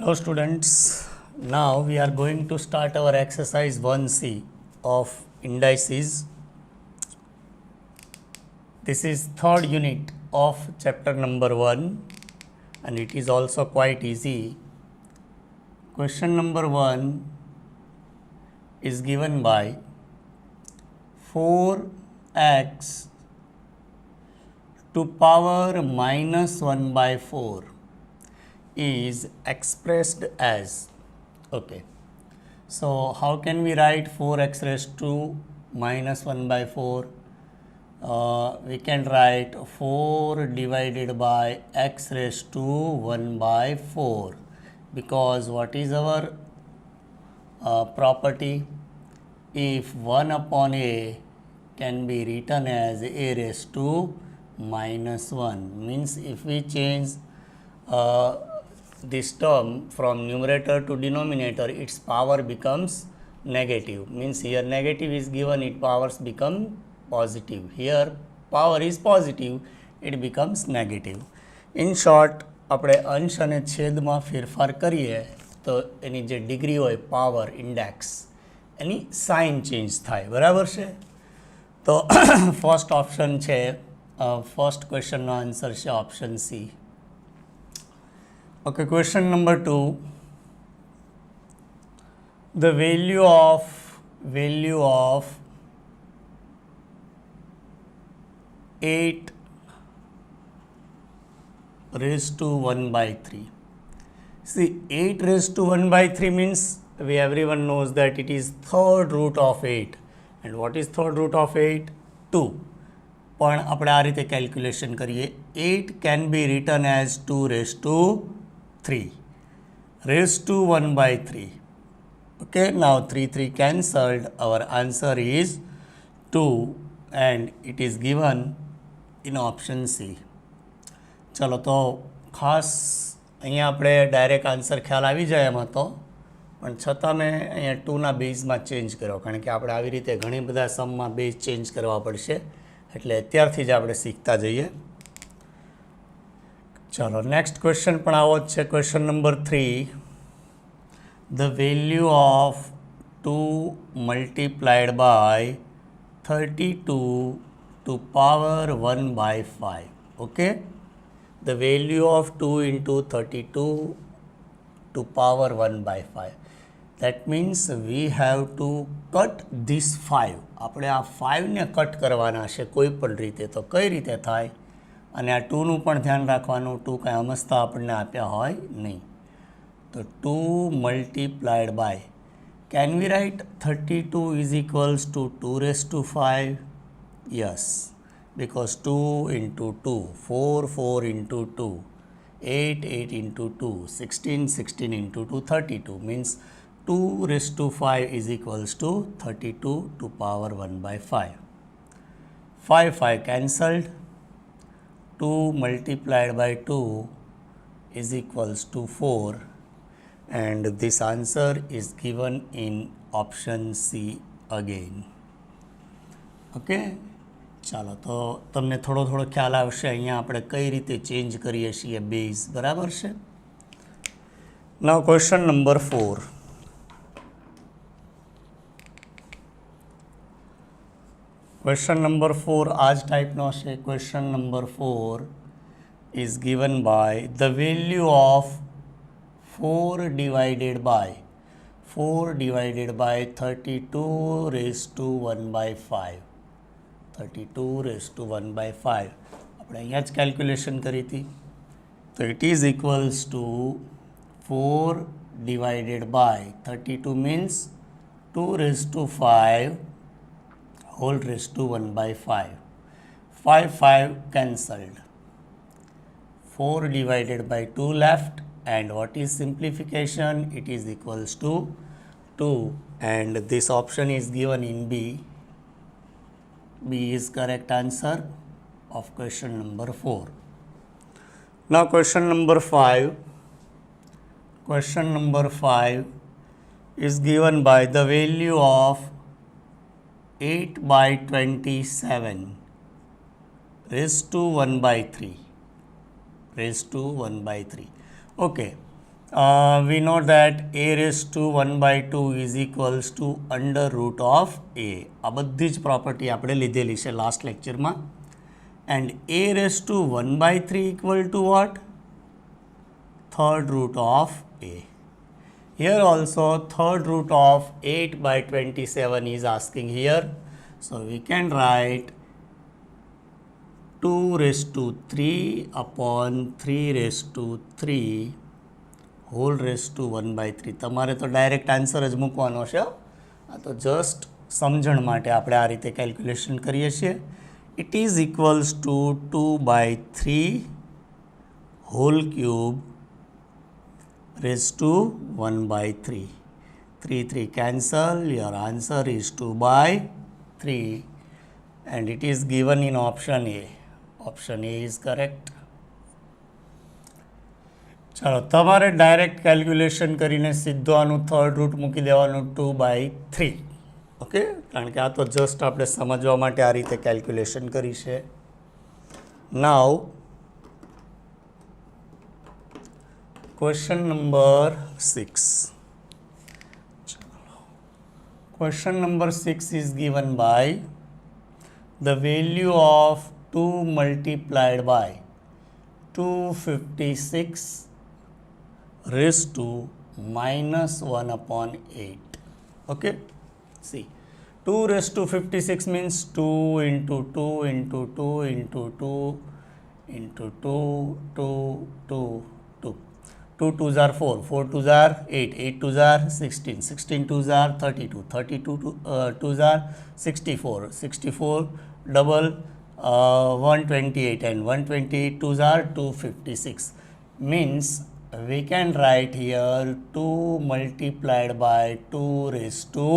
Hello students, now we are going to start our exercise 1C of indices. This is third unit of chapter number 1 and it is also quite easy. Question number 1 is given by 4x to power minus 1 by 4 is expressed as, okay, so how can we write 4x raised to minus 1 by 4? We can write 4 divided by x raised to 1 by 4, because what is our property? If 1 upon a can be written as a raised to minus 1, means if we change this term from numerator to denominator, its power becomes negative. Means here negative is given, its powers become positive. Here power is positive, it becomes negative. In short, આપણે અંશ અને છેદમાં ફેરફાર કરીએ તો એની જે degree હોય power index એની sign change થાય, બરાબર છે? તો ફર્સ્ટ ઓપ્શન છે, ફર્સ્ટ ક્વેશ્ચનનો આન્સર છે option C. Okay, question number 2. The value of 8 raised to 1 by 3. See, 8 raised to 1 by 3 means everyone knows that it is third root of 8. And what is third root of 8? 2. પણ આપણે આ રીતે calculation કરીએ. 8 can be written as 2 raised to 3 raised to 1 by 3. Okay, now 3 cancelled. Our answer is 2 and it is given in option C. ચલો તો ખાસ અહીંયા આપણે ડાયરેક્ટ આન્સર ખ્યાલ આવી જાય એમાં તો, પણ છતાં મેં અહીંયા 2ના બેઝમાં ચેન્જ કર્યો, કારણ કે આપણે આવી રીતે ઘણી બધા સમમાં બેઝ ચેન્જ કરવા પડશે, એટલે અત્યારથી જ આપણે શીખતા જઈએ. ચલો નેક્સ્ટ ક્વેશ્ચન પણ આવો જ છે. Question number 3. The value of 2 multiplied by 32 to power 1 by 5. Okay, the value of 2 into 32 to power 1 by 5. That means we have to cut this 5. આપણે આ 5ને કટ કરવાના છે કોઈ પણ રીતે. તો કઈ રીતે થાય? અને આ 2નું પણ ધ્યાન રાખવાનું, 2 કાંઈ અમસ્તા આપણને આપ્યા હોય નહીં. તો 2 multiplied by, can we write 32 is equals to 2 raised to 5? Yes, because 2 into 2, 4 into 2, 8 into 2, 16 into 2, 32 means 2 raised to 5 is equals to 32 to power 1 by 5. 5 cancelled. 2 multiplied by 2 is equals to 4 and this answer is given in option C again. Okay, ચાલો તો તમને થોડો ખ્યાલ આવશે અહીંયા આપણે કઈ રીતે ચેન્જ કરીએ છીએ બેઝ, બરાબર છે? નાઉ ક્વેશ્ચન નંબર 4. ક્વેશ્ચન નંબર 4 આ જ ટાઈપનો છે. Question number 4 is given by the value of 4 divided by 32 raised to 1 by 5. 32 raised to 1 by 5 આપણે અહીંયા જ કેલ્ક્યુલેશન કરી હતી. તો it is equals two 4 divided by 32 means 2 raised to 5 whole raised to 1 by 5. 5 cancelled. 4 divided by 2 left, and what is simplification? It is equals to 2 and this option is given in B. B is correct answer of question number 4. Now question number 5. Question number 5 is given by the value of 8 by 27 raised to 1 by 3. Raised to 1 by 3. Okay, We know that a raised to 1 by 2 is equals to under root of a. આ બધી જ property આપણે લીધેલી છે last લેક્ચરમાં. And a raised to 1 by 3 equal to what? Third root of a. Here also third root of 8 by 27 is asking here. So we can write 2 raised to 3 upon 3 raised to 3 whole raised to 1 by 3. તમારે તો direct answer જ મૂકવાનો છે. આ તો just સમજણ માટે આપણે આ રીતે કેલ્ક્યુલેશન કરીએ છીએ. It is equals to 2 by 3 whole cube raised to 1 by 3. 3 cancel. Your answer is 2 by 3 and it is given in option A. Option A is correct. ચાલો તમારે ડાયરેક્ટ કેલ્ક્યુલેશન કરીને સીધો આનું થર્ડ રૂટ મૂકી દેવાનું 2 by 3. Okay, કારણ કે આ તો જસ્ટ આપણે સમજવા માટે આ રીતે કેલ્ક્યુલેશન કરી છે. નાઉ question number 6. Question number 6 is given by the value of 2 multiplied by 256 raised to minus 1 upon 8. Okay, see 2 raised to 56 means 2 into 2 into 2 into 2 into 2 2 2 2. 2 2s are 4, 4 2s are 8, 8 2s are 16, 16 2s are 32, 32 2s are 64, 64 double 128 and 128 2s are 256. Means we can write here 2 multiplied by 2 raised to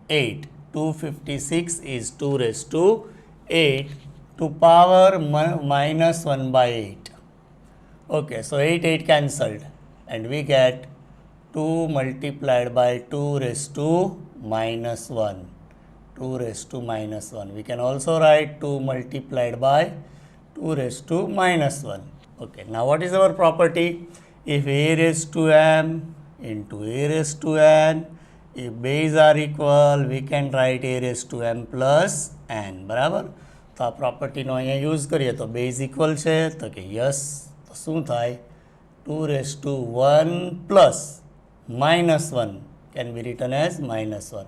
8. 256 is 2 raised to 8 to power minus 1 by 8. Okay, so 8 cancelled and we get 2 multiplied by 2 raised to minus 1. 2 raised to minus 1. We can also write 2 multiplied by 2 raised to minus 1. Okay, now what is our property? If a raised to m into a raised to n, if base are equal, we can write a raised to m plus n. બરાબર? તો આ પ્રોપર્ટીનો અહીંયા use કરીએ તો base equal છે તો કે yes. તો શું થાય? 2 raised to 1 plus minus 1 can be written as minus 1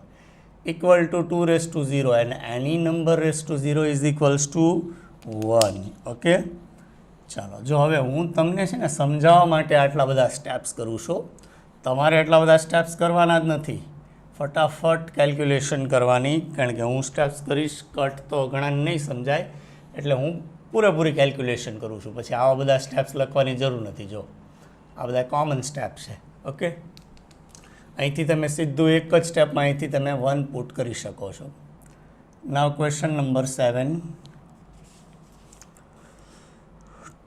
equal to 2 raised to 0 and any number raised to 0 is equals to 1. Okay, ચાલો જો હવે હું તમને છે ને સમજાવવા માટે આટલા બધા સ્ટેપ્સ કરું છું. તમારે એટલા બધા સ્ટેપ્સ કરવાના જ નથી, ફટાફટ કેલ્ક્યુલેશન કરવાની, કારણ કે હું સ્ટેપ્સ કરીશ કટ તો ઘણા નહીં સમજાય, એટલે હું પૂરેપૂરી કેલ્ક્યુલેશન કરું છું. પછી આવા બધા સ્ટેપ્સ લખવાની જરૂર નથી. જો આ બધા કોમન સ્ટેપ છે. ઓકે, અહીંથી તમે સીધું એક જ સ્ટેપમાં અહીંથી તમે 1 પુટ કરી શકો છો. નાવ question number 7.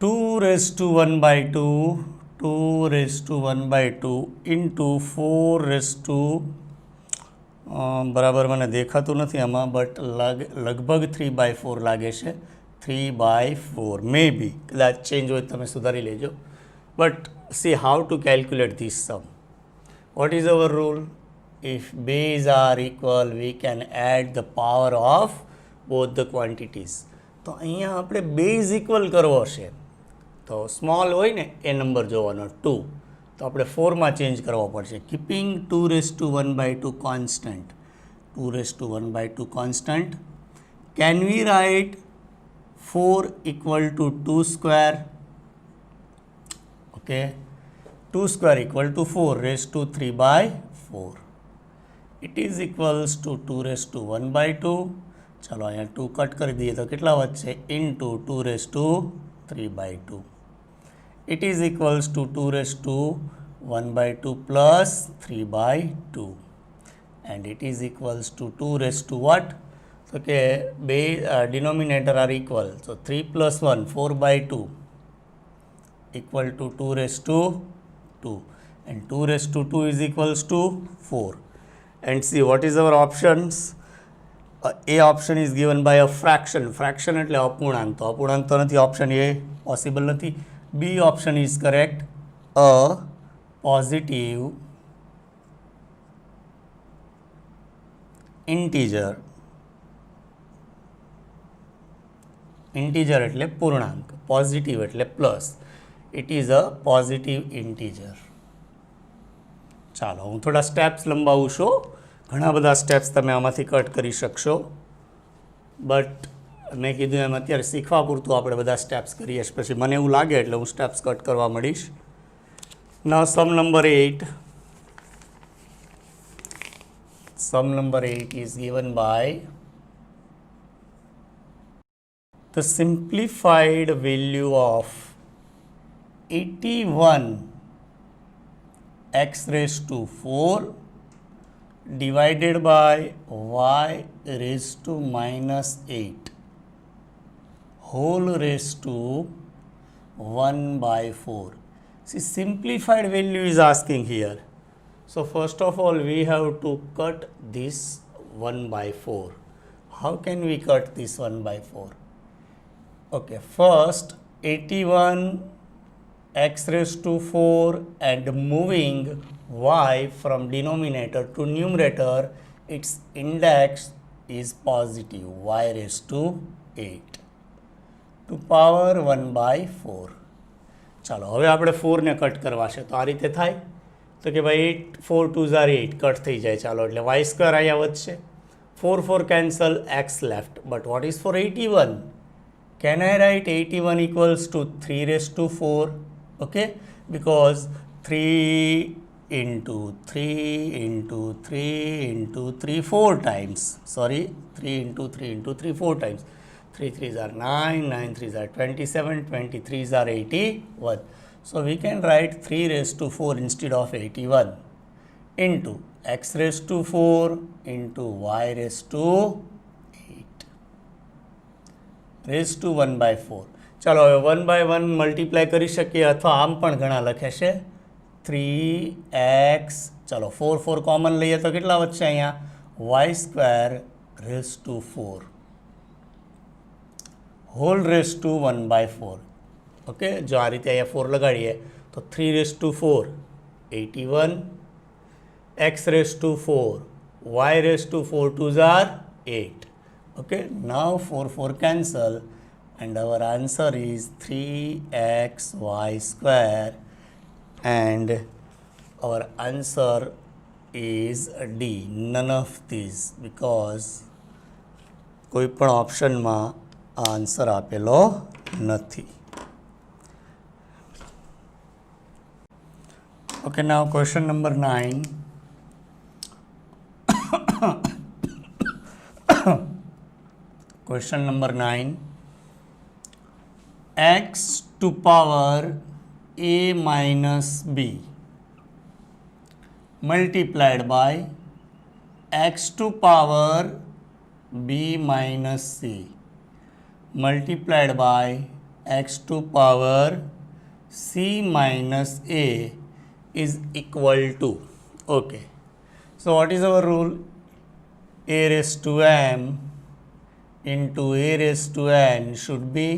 2 raised to 1 by 2, 2 raised to 1 by 2 into 4 raised to બરાબર મને દેખાતું નથી આમાં, બટ લગભગ 3 by 4 લાગે છે. 3 by 4 મે બી, કદાચ ચેન્જ હોય તમે સુધારી લેજો. But see how to calculate this sum. What is our rule? If base are equal, we can add the power of both the quantities. તો અહીંયા આપણે બેઝ ઇક્વલ કરવો છે તો સ્મોલ હોય ને એ નંબર જોવાનો 2, તો આપણે 4માં ચેન્જ કરવો પડશે. Keeping 2 raised to 1 by 2 constant, 2 raised to 1 by 2 constant, can we write 4 equal to 2 square? Okay, 2 square equal to 4 raised to 3 by 4. It is equals to 2 raised to 1 by 2. ચલો અહીંયા 2 cut કરી દઈએ તો કેટલા વધશે? into 2 raised to 3 by 2. It is equals to 2 raised to 1 by 2 plus 3 by 2. And it is equals to 2 raised to what? So denominator are equal. So 3 plus 1, 4 by 2 equal to 2 raised to 2. And 2 raised to 2 is equals to 4. And see what is our options? A option is given by a fraction. Fraction એટલે અપૂર્ણાંક. તો અપૂર્ણાંક તો નથી, option A possible નથી. B option is correct. A positive integer એટલે પૂર્ણાંક, positive એટલે plus. It is a positive integer. ચાલો હું થોડા સ્ટેપ્સ લંબાવું છું. ઘણા બધા સ્ટેપ્સ તમે આમાંથી કટ કરી શકશો, બટ મેં કીધું એમ અત્યારે શીખવા પૂરતું આપણે બધા સ્ટેપ્સ કરીએ, પછી મને એવું લાગે એટલે હું સ્ટેપ્સ કટ કરવા મળીશ. નાઉ સમ number 8. Sum number 8 is given by the simplified value of 81 x raised to 4 divided by y raised to minus 8 whole raised to 1 by 4. See, simplified value is asking here. So first of all, we have to cut this 1 by 4. How can we cut this 1 by 4? Okay, first 81 x raised to 4 and moving y from denominator to numerator, its index is positive, y raised to 8 to power 1 by 4. ચાલો હવે આપણે 4 ને cut કરવા છે તો આ રીતે થાય. તો કે ભાઈ 8 4 2 આર 8 કટ થઈ જાય. ચાલો એટલે વાય સ્ક્વેર અહીંયા વધશે. 4 4 cancel, x left. But what is for 81? Can I write 81 equals to 3 raise to 4? Okay, because 3 into 3 into 3 into 3 4 times. Sorry, 3 into 3 into 3 4 times. 3 3s are 9, 9 3s are 27, 23s are 81. So we can write 3 raised to 4 instead of 81 into x raised to 4 into y raised to 8 raised to 1 by 4. ચાલો હવે 1 by 1 multiply કરી શકીએ અથવા આમ પણ ઘણા લખે છે 3x. ચાલો 4 4 કોમન લઈએ તો કેટલા વધશે અહીંયા? y square raised to 4 whole raised to 1 by 4. Okay, જો આ રીતે અહીંયા 4 લગાડીએ તો 3 raise to 4 81, x raise to 4, y raise to 4 2s are 8. Okay, now 4 4 cancel and our answer is 3xy square and our answer is D. None of these, because કોઈ પણ ઓપ્શનમાં આ answer આપેલો નથી. Okay, now question number 9. Question number 9. X to power a minus b multiplied by x to power b minus c multiplied by x to power c minus a is equal to. Okay, so what is our rule? A raised to m into a raised to n should be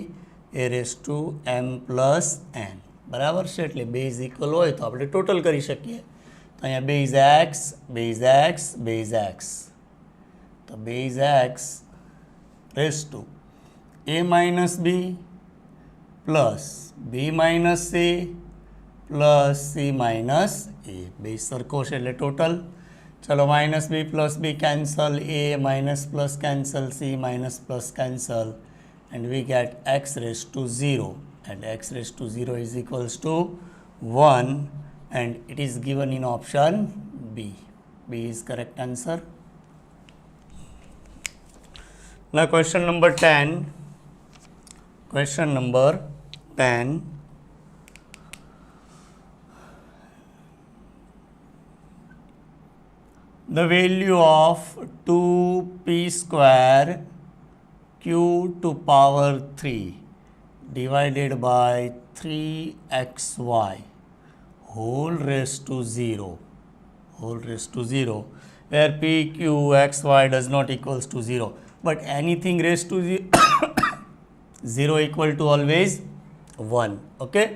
a raised to m plus n. બરાબર છે, એટલે base equal હોય તો આપણે total કરી શકીએ. તો અહીંયા base x base x base x, તો base x raise to a minus b plus b minus c plus c minus a. Base સરખો છે એટલે ટોટલ. ચલો minus b plus b cancel, a minus plus cancel, c minus plus cancel, and we get x raised to 0, and x raised to 0 is equals to 1, and it is given in option B. B is correct answer. Now question number 10. Question number 10. The value of 2p square q to power 3 divided by 3xy whole raised to 0, where p, q, x, y does not equals to 0, but anything raised to 0 equal to always 1. Okay,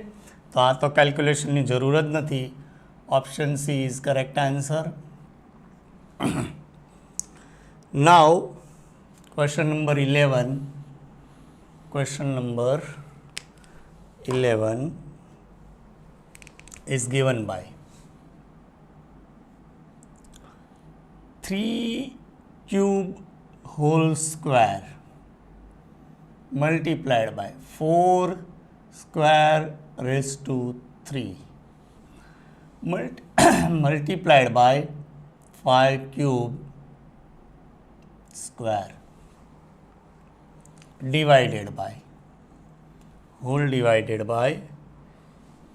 તો આ તો કેલ્ક્યુલેશનની જરૂર જ નથી. Option C is correct answer. Now, question number 11. Question number 11 is given by 3 cube whole square multiplied by 4 square raised to 3 multiplied by 5 cube square divided by whole divided by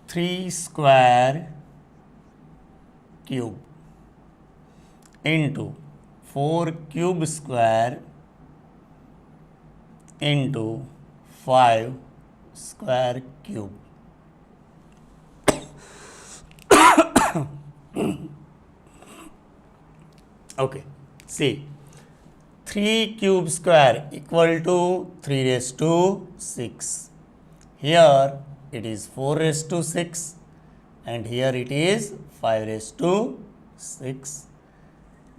3 square cube into 4 cube square into 5 square cube. Okay, see, 3 cube square equal to 3 raised to 6. Here it is 4 raised to 6 and here it is 5 raised to 6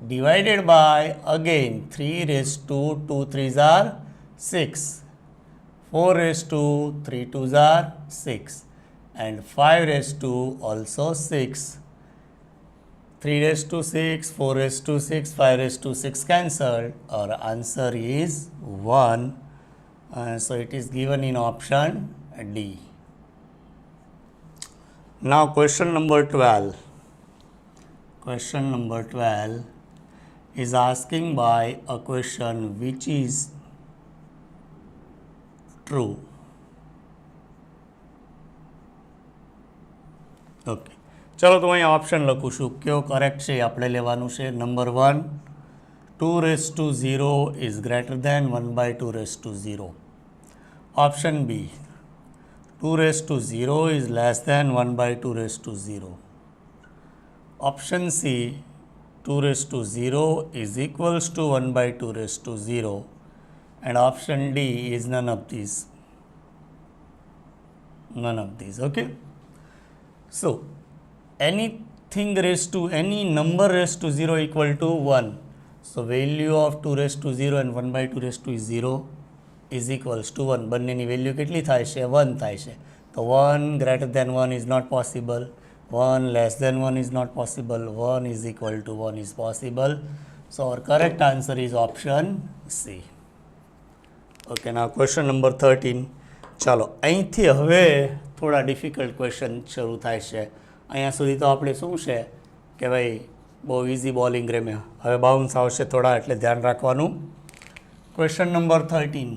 divided by again 3 raised to 2 3s are 6, 4 raised to 3 2s are 6 and 5 raised to also 6. 3 raised to 6, 4 raised to 6, 5 raised to 6 cancelled. Our answer is 1. So it is given in option D. Now question number 12. Question number 12 is asking by a question which is true. Okay. चलो तो अहीं option लखूँ छूँ क्यों correct है आपणे लेवानुं छे. Number 1 2 raised to 0 is greater than 1 by 2 raised to 0. Option B 2 raised to 0 is less than 1 by 2 raised to 0. Option C 2 raised to 0 is equals to 1 by 2 raised to 0 and option D is none of these. None of these. Okay. So anything raised to any number raised to 0 equal to 1. So value of 2 raised to 0 and 1 by 2 raised to 0 is equals to 1. બંનેની value કેટલી થાય છે? 1 થાય છે. તો 1 greater than 1 is not possible. 1 less than 1 is not possible. 1 is equal to 1 is possible. So our correct answer is option C. Okay, now question number 13. ચાલો અહીંથી હવે થોડા ડિફિકલ્ટ ક્વેશ્ચન શરૂ થાય છે. અહીંયા સુધી તો આપણે શું છે કે ભાઈ બહુ ઇઝી બોલિંગ રમ્યા. હવે બાઉન્સ આવશે થોડા એટલે ધ્યાન રાખવાનું. Question number 13.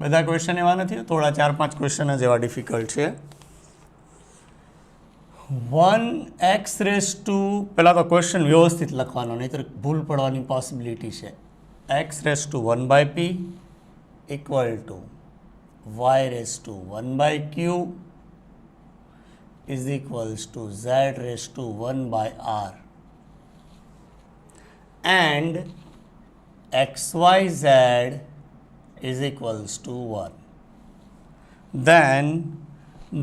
બધા ક્વેશ્ચન એવા નથી, થોડા 4-5 ક્વેશ્ચન જ એવા ડિફિકલ્ટ છે. 1x રેઝ ટુ, પહેલાં તો ક્વેશ્ચન વ્યવસ્થિત લખવાનો, નહીંતર ભૂલ પડવાની પોસિબિલિટી છે. x raise to 1 by p equal to y raised to 1 by q is equals to z raised to 1 by r and xyz is equals to 1. Then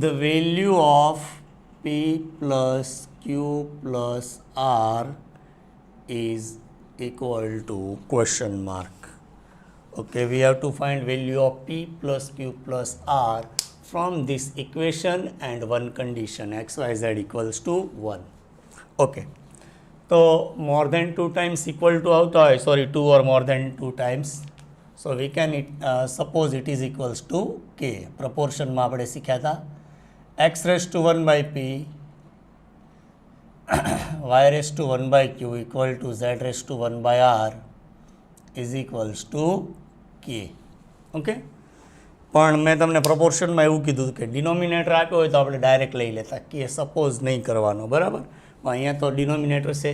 the value of p plus q plus r is equal to question mark. Okay, we have to find value of p plus q plus r from this equation and one condition xyz equals to 1. Okay, so more than 2 times equal to આવતો હોય, sorry 2 or more than 2 times, so we can suppose it is equals to k. proportion માં આપણે શીખ્યા હતા x raised to 1 by p y raised to 1 by q equal to z raised to 1 by r is equals to k. Okay, પણ મેં તમને પ્રપોર્શનમાં એવું કીધું કે ડિનોમિનેટર આપ્યો હોય તો આપણે ડાયરેક્ટ લઈ લેતા, કે સપોઝ નહીં કરવાનો, બરાબર. અહીંયા તો ડિનોમિનેટર છે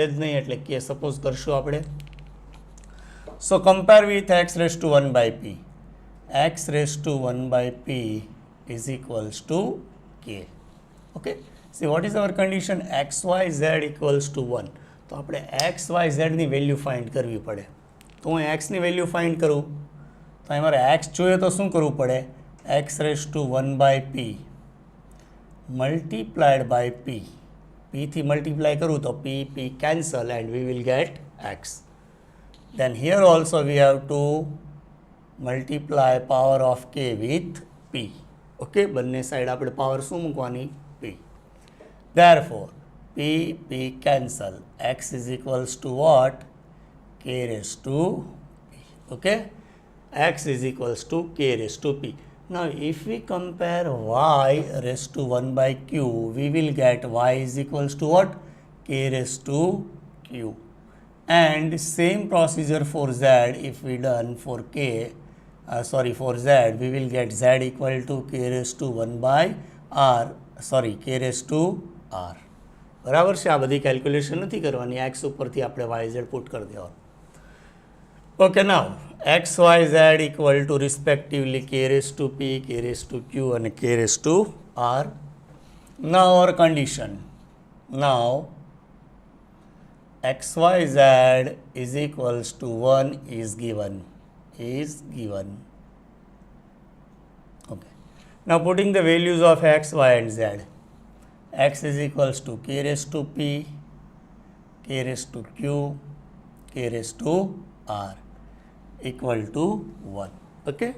જ નહીં એટલે કે સપોઝ કરશું આપણે. So compare with x raise to 1 by p. x raise to 1 by p is equals to k. Okay, see what is our condition? x y z equals to 1. તો આપણે x y z ની value find કરવી પડે. તો હું એક્સની value find કરું તો અહીં મારે એક્સ જોઈએ તો શું કરવું પડે? X raise to 1 by p multiplied by p p થી મલ્ટીપ્લાય કરું તો p cancel and we will get x. Then here also we have to multiply power of k with p. Okay, બંને side આપણે power શું મૂકવાની? p. Therefore p cancel, x is equals to what? k raised to p. Okay, x is equals to k raised to p. Now if we compare y raised to 1 by q, we will get y is equals to what? K raised to q. And same procedure for z, if we done for for z, we will get z equal to k raised to 1 by r, k raised to r. બરાબર છે? આ બધી calculation નથી કરવાની, x ઉપરથી આપણે yz put કરી દેવાનું. Okay, now x, y, z equal to respectively k raised to p, k raised to q and k raised to r. Now our condition. Now x, y, z is equals to 1 is given. Okay. Now putting the values of x, y and z. X is equals to k raised to p, k raised to q, k raised to r equal to 1. Okay.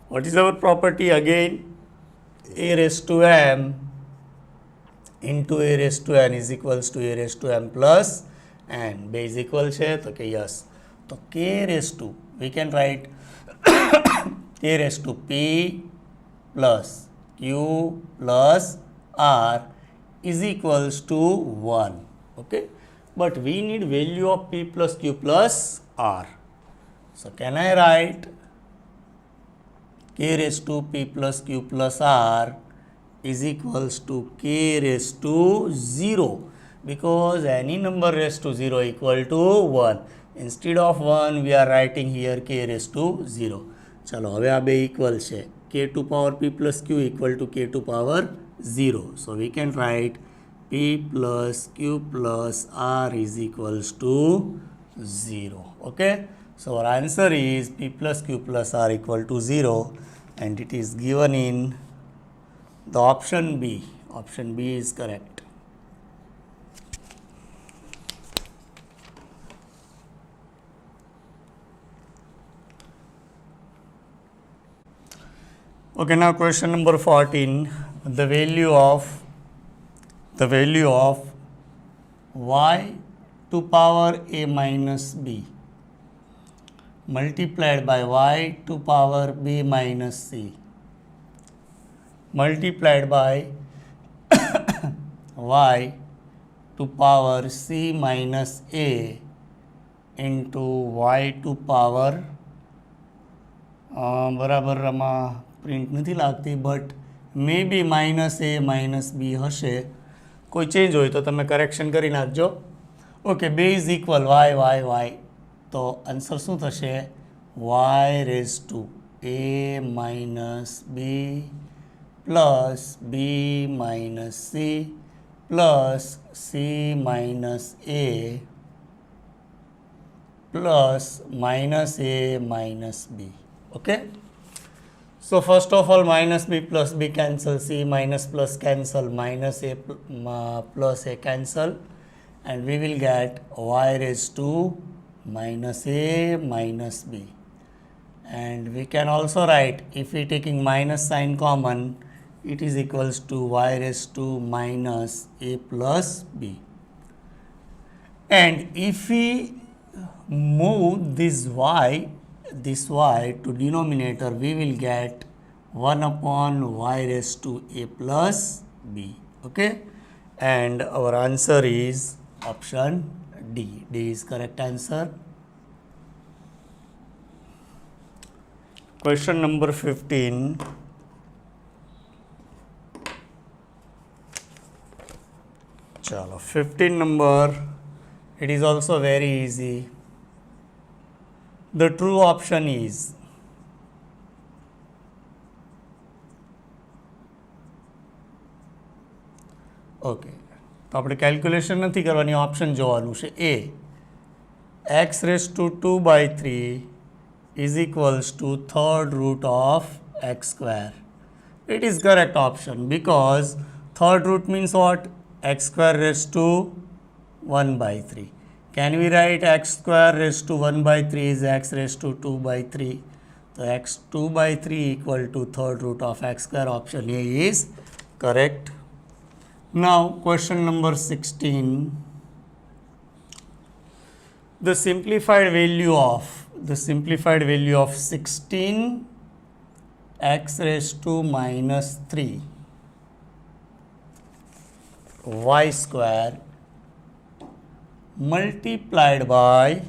What is our property again? A raised to m into a raised to n is equals to a raised to m plus n. Base equal છે તો કે yes. તો k raised to, we can write k raised to p plus q plus r is equals to 1. Okay, but we need value of p plus q plus r. So can I write k raised to p plus q plus r is equals to k raised to 0, because any number raised to 0 equal to 1. Instead of 1 we are writing here k raised to 0. ચલો હવે આ બે equal છે, k to power p plus q equal to k to power 0. So we can write p plus q plus r is equals to 0. Okay, so our answer is p plus q plus r equal to 0 and it is given in the option B. Option B is correct. Okay, now question number 14. The value of y to power a minus b multiplied by y to power b minus c multiplied by y to power c minus a into y to power બરાબર આમાં print નથી લાગતી, but maybe minus a minus b હશે. કોઈ change હોય તો તમે correction કરી નાખજો. ઓકે, બે is equal y y y, તો આન્સર શું થશે? Y raise to a minus b plus b minus c plus c minus a plus minus a minus b. Okay, so first of all minus b plus b cancel, c minus plus cancel, minus a plus a cancel, and we will get y raised to minus a minus b. And we can also write, if we taking minus sign common, it is equals to y raised to minus a plus b. And if we move this y to denominator, we will get 1 upon y raised to a plus b. Okay, and our answer is option D. D is correct answer. Question number 15. Chalo, 15 number, it is also very easy. The true option is okay. તો આપણે calculation નથી કરવાની, option જોવાનું છે. એ x raised to 2 by 3 is equals to third root of x square. It is correct option because third root means what? x square raised to 1 by 3. Can we write x square raised to 1 by 3 is x raised to 2 by 3. So x 2 by 3 equal to third root of x square. Option A is correct. Now question number 16. The simplified value of 16 x raised to minus 3 y square multiplied by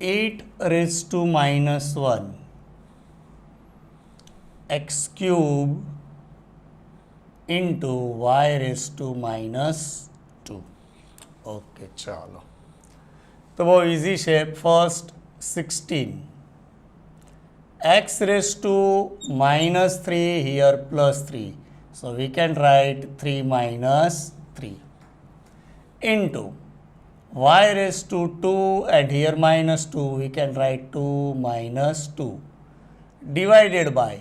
8 raised to minus 1 x cube into y raised to minus 2. Okay चलो, तो वो easy shape. First 16 x raised to minus 3 here plus 3, so we can write 3 minus 3 into y raised to 2 and here minus 2, we can write 2 minus 2 divided by,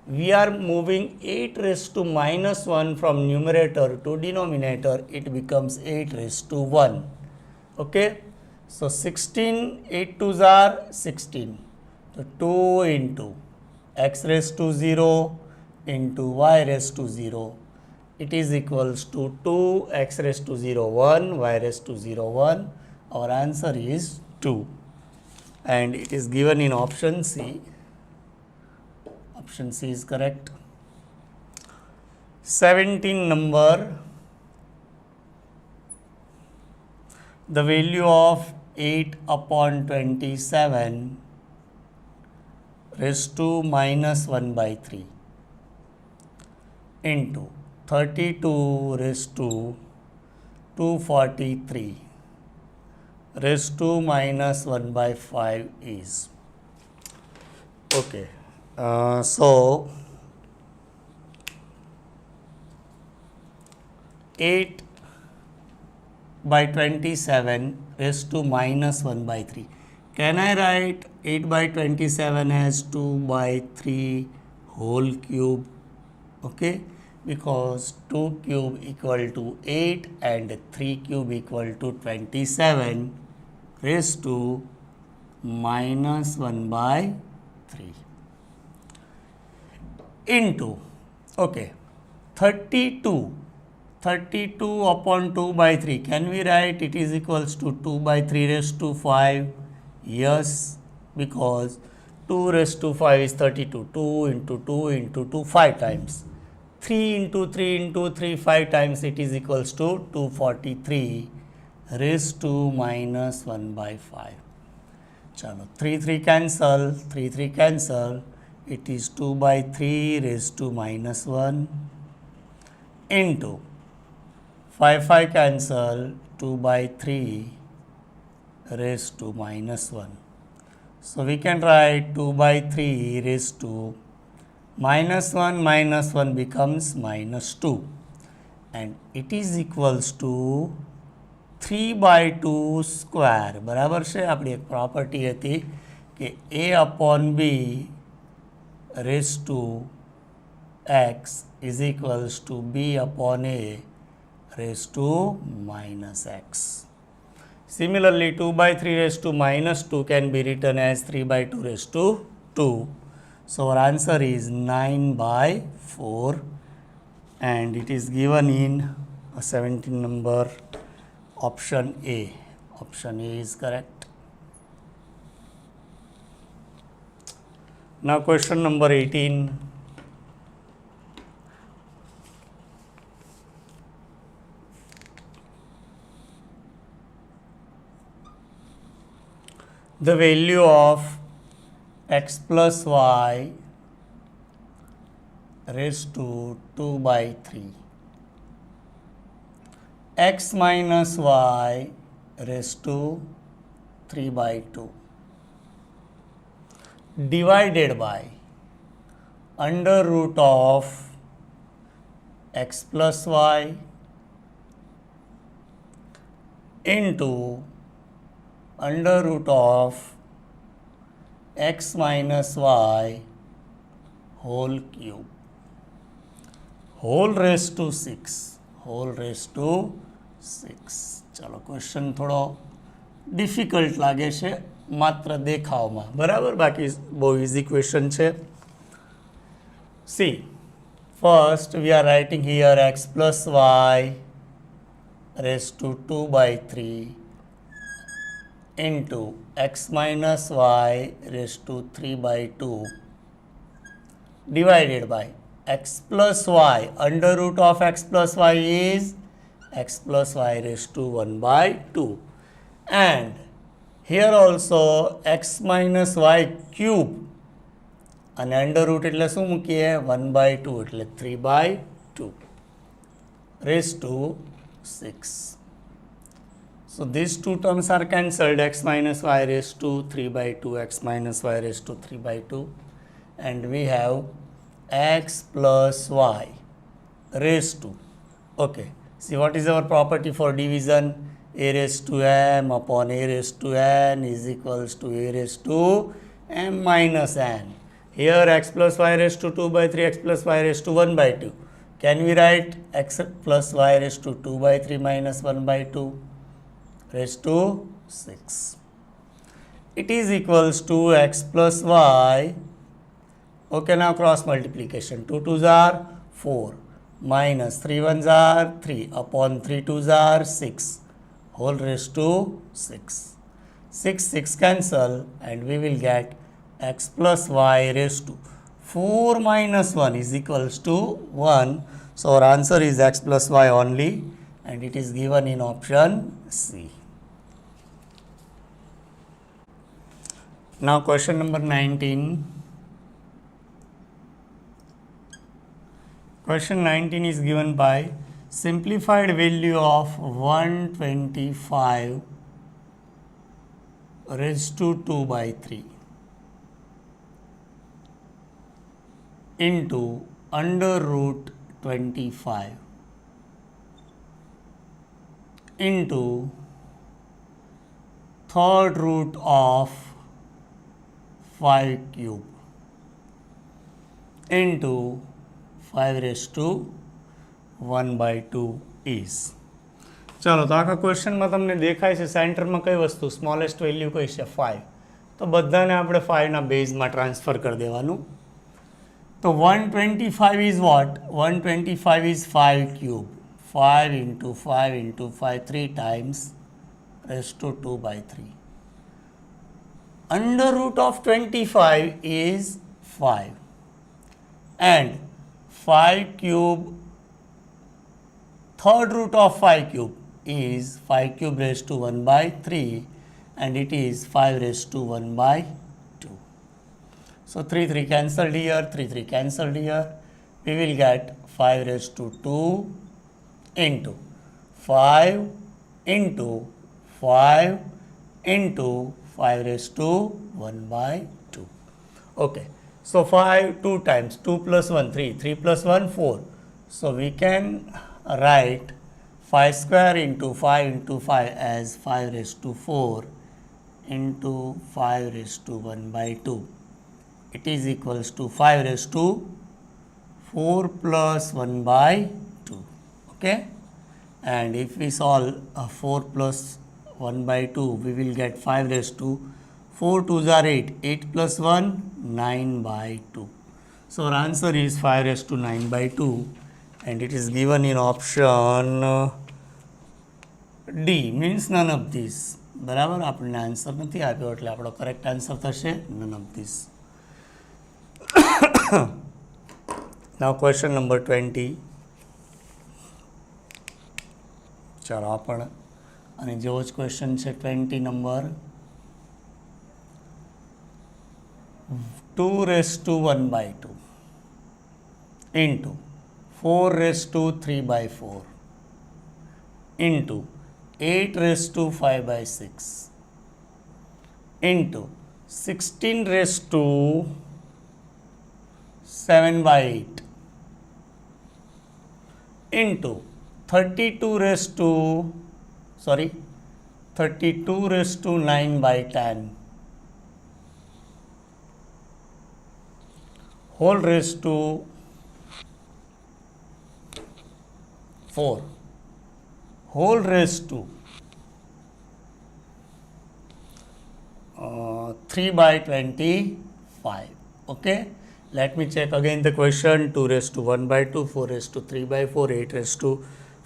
we are moving 8 raised to minus 1 from numerator to denominator, it becomes 8 raised to 1. Okay, so 16, 8 2s are 16. So 2 into x raised to 0 into y raised to 0, it is equals to 2 x raised to 0 1 y raised to 0 1. Our answer is 2 and it is given in option C. Option C is correct. 17 number, the value of 8 upon 27 raised to minus 1 by 3 into 32 raised to 243 raised to minus 1 by 5 is. Okay, so 8 by 27 raised to minus 1 by 3. Can I write 8 by 27 as 2 by 3 whole cube? Okay, because 2 cube equal to 8 and 3 cube equal to 27 raised to minus 1 by 3 into, okay, 32 upon 2 by 3. Can we write it is equals to 2 by 3 raised to 5? Yes, because 2 raised to 5 is 32. 2 into 2 into 2 5 times. 3 into 3 into 3 5 times, it is equals to 243 raised to minus 1 by 5. Chalo, 3 cancel, 3 cancel. It is 2 by 3 raised to minus 1 into 5 cancel, 2 by 3 raised to minus 1. So we can write 2 by 3 raised to minus 1 becomes minus 2 and it is equals to 3 by 2 square. બરાબર છે, આપણી એક property હતી કે a upon b raised to x is equals to b upon a raised to minus x. Similarly, 2 by 3 raised to minus 2 can be written as 3 by 2 raised to 2. So our answer is 9 by 4 and it is given in 17 number option A. Option A is correct. Now question number 18. The value of x plus y raised to 2 by 3, x minus y raised to 3 by 2 divided by under root of x plus y into under root of x minus y whole cube whole raised to 6. Whole raise to 6. ચાલો question થોડો difficult લાગે છે માત્ર દેખાવમાં, બરાબર, બાકી બહુ easy question છે. See, first we are writing here x plus y raise to 2/3 into x minus y raised to 3/2 divided by x plus y. Under root of x plus y is x plus y raised to 1/2, and here also x minus y cube અને under route એટલે શું મૂકીએ 1/2 એટલે 3/2 raised to 6. So these two terms are cancelled, x minus y raised to 3/2, x minus y raised to 3/2, and we have x plus y raised to, okay, see what is our property for division? A raised to m upon a raised to n is equals to a raised to m minus n. Here x plus y raised to 2/3, x plus y raised to 1/2. Can we write x plus y raised to 2/3 minus 1/2 raised to 6? It is equals to x plus y. Okay, now cross multiplication. 2 2s are 4 minus 3 1s are 3 upon 3 2s are 6 whole raised to 6. 6 cancel, and we will get x plus y raised to 4 minus 1 is equals to 1. So our answer is x plus y only, and it is given in option C. Now question number 19. Question 19 is given by simplified value of 125 raised to 2/3 into under root 25 into third root of 5 cube into 5 raised to 1/2 is. ચાલો, તો આખા ક્વેશ્ચનમાં તમને દેખાય છે સેન્ટરમાં કઈ વસ્તુ, smallest value કઈ છે 5. તો બધાને આપણે 5ના બેઝમાં ટ્રાન્સફર કરી દેવાનું. તો 125 is what? 125 is 5 cube. 5 into 5 into 5 3 times raised to 2/3. Under root of 25 is 5, and 5 cube, third root of 5 cube is 5 cube raised to 1/3, and it is 5 raised to 1/2. So 3 3 cancelled here, 3 3 cancelled here. We will get 5 raised to 2 into 5 into 5 into 5 raised to 1/2. Okay, so 5 2 times 2 plus 1 3, 3 plus 1 4. So we can write 5 square into 5 into 5 as 5 raised to 4 into 5 raised to 1/2. It is equals to 5 raised to 4 plus 1/2. Okay, and if we solve 4 plus 1/2, we will get 5 raised to 4 2s are 8, 8 plus 1 9/2. So our answer is 5 raised to 9/2, and it is given in option D, means none of these. બરાબર, આપણને answer નથી આપ્યો એટલે આપણો correct answer થશે none of these. Now question number 20. ચાલો આપણ અને જેવો જ ક્વેશ્ચન છે 20 number. 2 raised to 1/2 into 4 raised to 3/4 into 8 raised to 5/6 into 16 raised to 7/8 into 32 raised to 9/10 whole raised to 4 whole raised to 3 by 25. Okay, let me check again the question. 2 raised to 1 by 2, 4 raised to 3 by 4, 8 raised to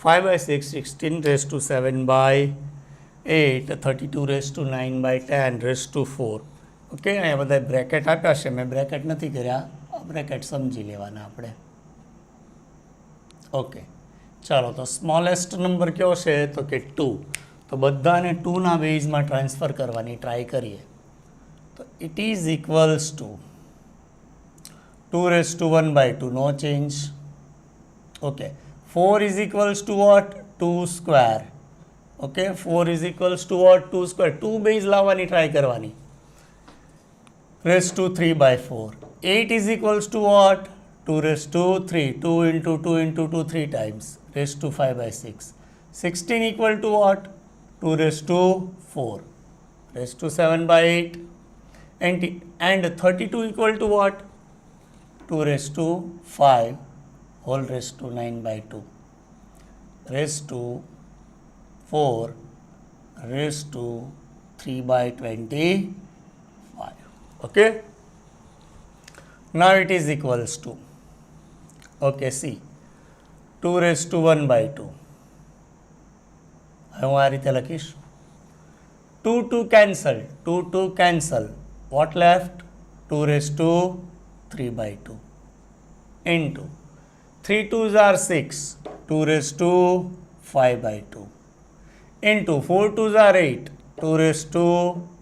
5 by 6, 16 raised to 7 by 8, 32 raised to 9 by 10 raised to 4. Okay, અહીંયા બધા bracket આપ્યા છે, મેં bracket નથી કર્યા, bracket સમજી લેવાના આપણે. ઓકે, ચાલો તો સ્મોલેસ્ટ નંબર કયો છે તો કે 2. તો બધાને 2ના બેઝમાં ટ્રાન્સફર કરવાની ટ્રાય કરીએ. તો it is equals to 2 raised to 1 by 2, no change. Okay, 4 is equals to what? 2 square. Okay, 4 is equals to what? 2 square. 2 base લાવવાની ટ્રાય કરવાની. Raised to 3 by 4. 8 is equals to what? 2 raised to 3. 2 into 2 into 2 3 times. Raised to 5 by 6. 16 equal to what? 2 raised to 4. Raised to 7 by 8. And 32 equal to what? 2 raised to 5 whole raised to 9 by 2. Raised to 4 raised to 3 by 25. Okay, now it is equals to, okay, see, 2 raised to 1 by 2. હું આ રીતે લખીશ. 2 cancel, 2 cancel. What left? 2 raised to 3 by 2 into 3 2s are 6, 2 raised to 5 by 2 into 4 2s are 8, 2 raised to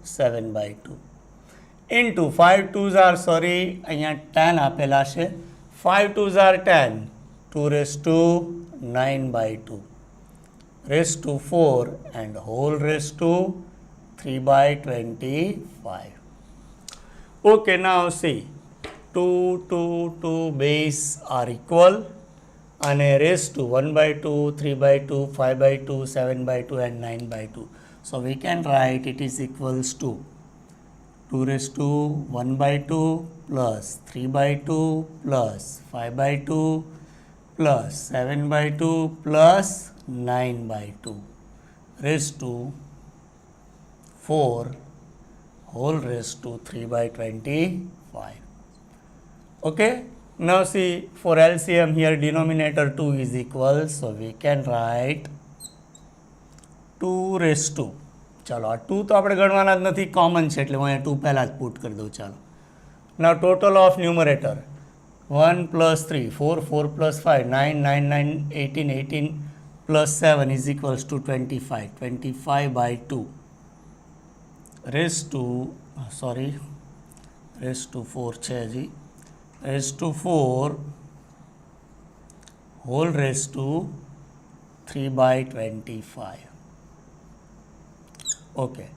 7 by 2 into 5 2s are, sorry, અહીંયા 10 આપેલા છે, 5 2s are 10, 2 raised to 9 by 2 raised to 4 and whole raised to 3 by 25. Okay, now see, 2 base are equal and raised to 1 by 2, 3 by 2, 5 by 2, 7 by 2 and 9 by 2. So we can write it is equals to 2 raised to 1 by 2 plus 3 by 2 plus 5 by 2 plus 7 by 2 plus 9 by 2 raised to 4 whole raised to 3 by 25. Okay, now see, for LCM here denominator 2 is equal, so we can write 2 raised to, ચાલો આ 2 તો આપણે ગણવાના જ નથી, common છે એટલે હું અહીંયા 2 પહેલાં જ પુટ કરી દઉં. ચાલો, now total of numerator 1 plus 3 4 4 plus 5 9 9 9 18 18 plus 7 is equals to 25. 25 by 2 raised to, sorry, raised to 4 છે હજી, raised to 4 whole raised to 3 by 25. Okay,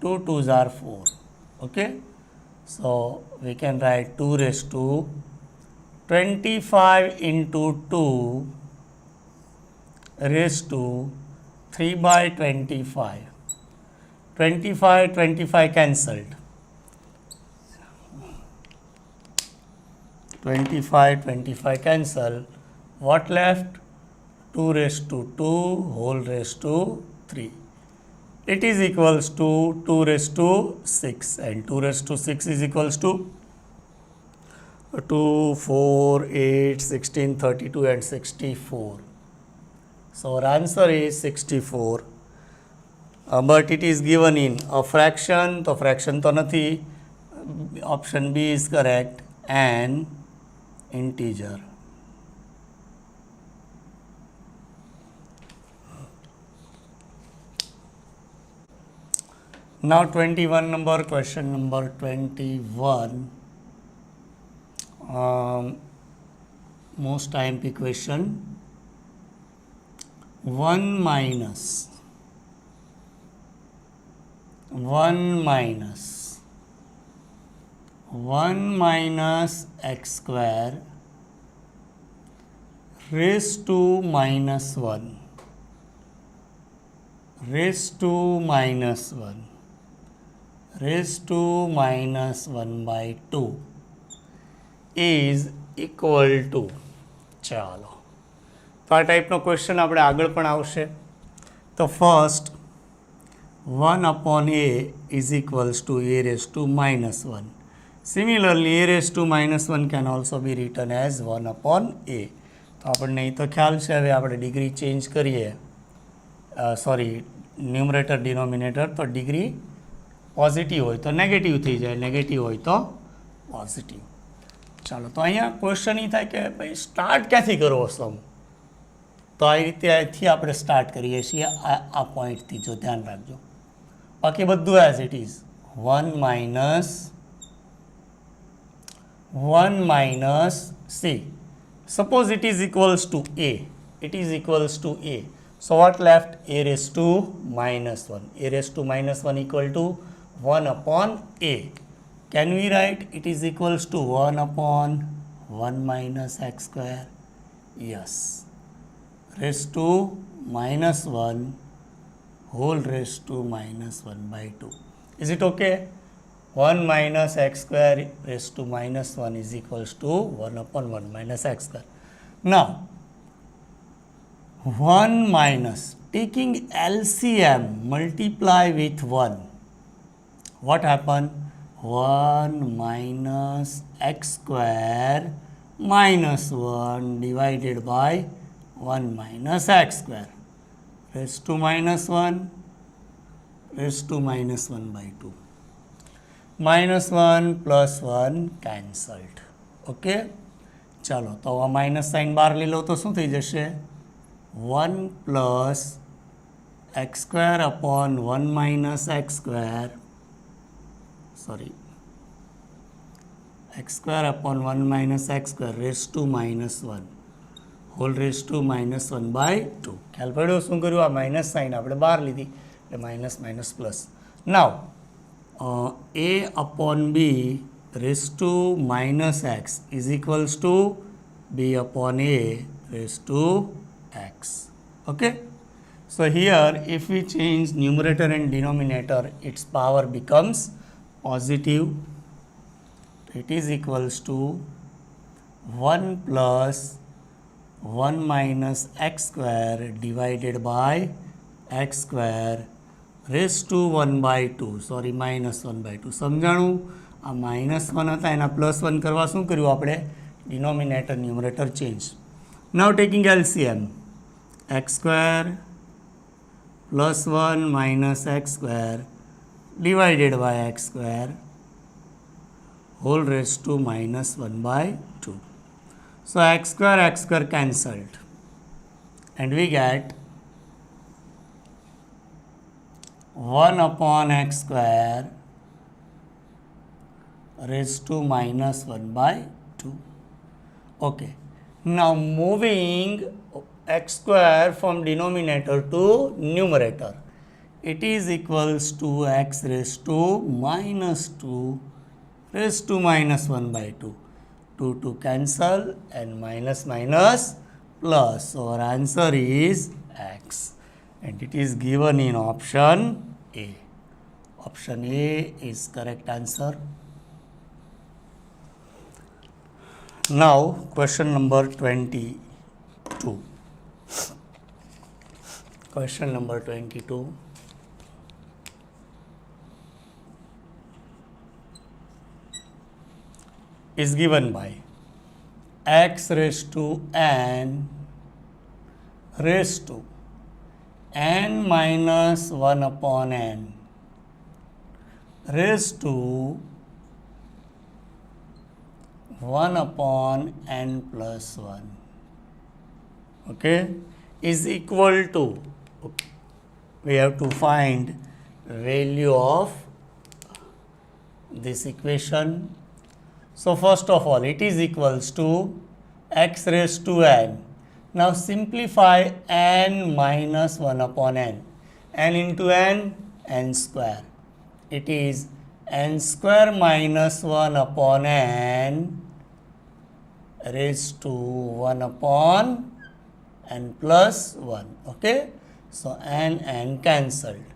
2 2s are 4. Okay, so we can write 2 raised to 25 into 2 raised to 3 by 25. 25 cancelled. 25 cancel. What left? 2 raised to 2 whole raised to 3. It is equals to 2 raised to 6, and 2 raised to 6 is equals to 2 4 8 16 32 and 64. So our answer is 64. But it is given in a fraction, तो fraction तो નથી, option B is correct, and integer. Now 21 number, question number 21, most IMP question. 1 minus x square raised to minus 1 raised to minus 1 raised to minus 1 by 2 is equal to, chalo, તો આ ટાઈપનો question આપણે આગળ પણ આવશે. તો first 1 upon a is equals to a raised to minus 1. Similarly, a raised to minus 1 can also be written as 1 upon a. તો આપણને એ તો ખ્યાલ છે. હવે આપણે ડિગ્રી ચેન્જ કરીએ, સોરી ન્યુમરેટર ડિનોમિનેટર. તો ડિગ્રી પોઝિટિવ હોય તો નેગેટિવ થઈ જાય, નેગેટિવ હોય તો પોઝિટિવ. ચાલો, તો અહીંયા ક્વેશ્ચન એ થાય કે ભાઈ સ્ટાર્ટ ક્યાંથી કરવો સમ? તો આ રીતે અહીંથી આપણે સ્ટાર્ટ કરીએ છીએ, આ પોઈન્ટથી. જો ધ્યાન રાખજો, બાકી બધું as it is. 1 minus c. Suppose it is equals to a. It is equals to a. So what left? A raised to minus 1. A raised to minus 1 equal to 1 upon a. Can we write it is equals to 1 upon 1 minus x square? Yes. Raised to minus 1 whole raised to minus 1 by 2. Is it okay? 1 minus x square raised to minus 1 is equals to 1 upon 1 minus x square. Now, 1 minus, taking LCM, multiply with 1. What happened? 1 minus x square minus 1 divided by 1 minus x square raised to minus 1 raised to minus 1 by 2. Minus 1 plus 1 cancelled. Okay, ચાલો તો આ minus sign બહાર લઈ લો તો શું થઈ જશે? 1 plus x square upon 1 minus x square, sorry x square upon 1 minus x square raise to minus 1 whole raise to minus 1 by 2. ખ્યાલ પડ્યો શું કર્યું? આ માઇનસ સાઇન આપણે બહાર લીધી એટલે minus minus plus. Now a upon b raised to minus x is equals to b upon a raised to x. Okay, so here if we change numerator and denominator, its power becomes positive. It is equals to 1 plus 1 minus x square divided by x square raised to 1 by 2, sorry minus 1 by 2. સમજાણું? આ minus 1 હતા એના plus 1 કરવા શું કર્યું આપણે? Denominator numerator change. Now taking LCM, x square plus 1 minus x square divided by x square whole raise to minus 1 by 2. So x square cancelled and we get 1 upon x square raised to minus 1 by 2. Okay, now moving x square from denominator to numerator, it is equals to x raised to minus 2 raised to minus 1 by 2. 2 to cancel and minus minus plus. So our answer is x and it is given in option A. Option A is correct answer. Now question number 22. Question number 22. Is given by x raised to n raised to n minus 1 upon n raised to 1 upon n plus 1, okay, is equal to, okay, we have to find value of this equation. So first of all, it is equals to x raised to n. Now simplify n minus 1 upon n. N into n, n square. It is n square minus 1 upon n raised to 1 upon n plus 1. Okay, so n cancelled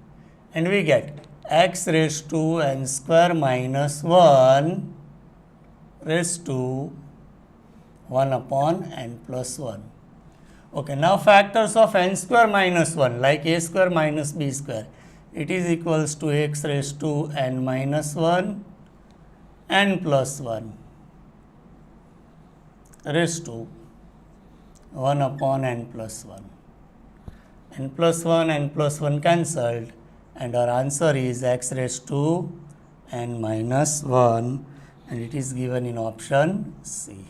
and we get x raised to n square minus 1 raised to 1 upon n plus 1. Okay, now factors of n square minus 1 like a square minus b square. It is equals to x raised to n minus 1 n plus 1 raised to 1 upon n plus 1. N plus 1, n plus 1 cancelled, and our answer is x raised to n minus 1, and it is given in option C.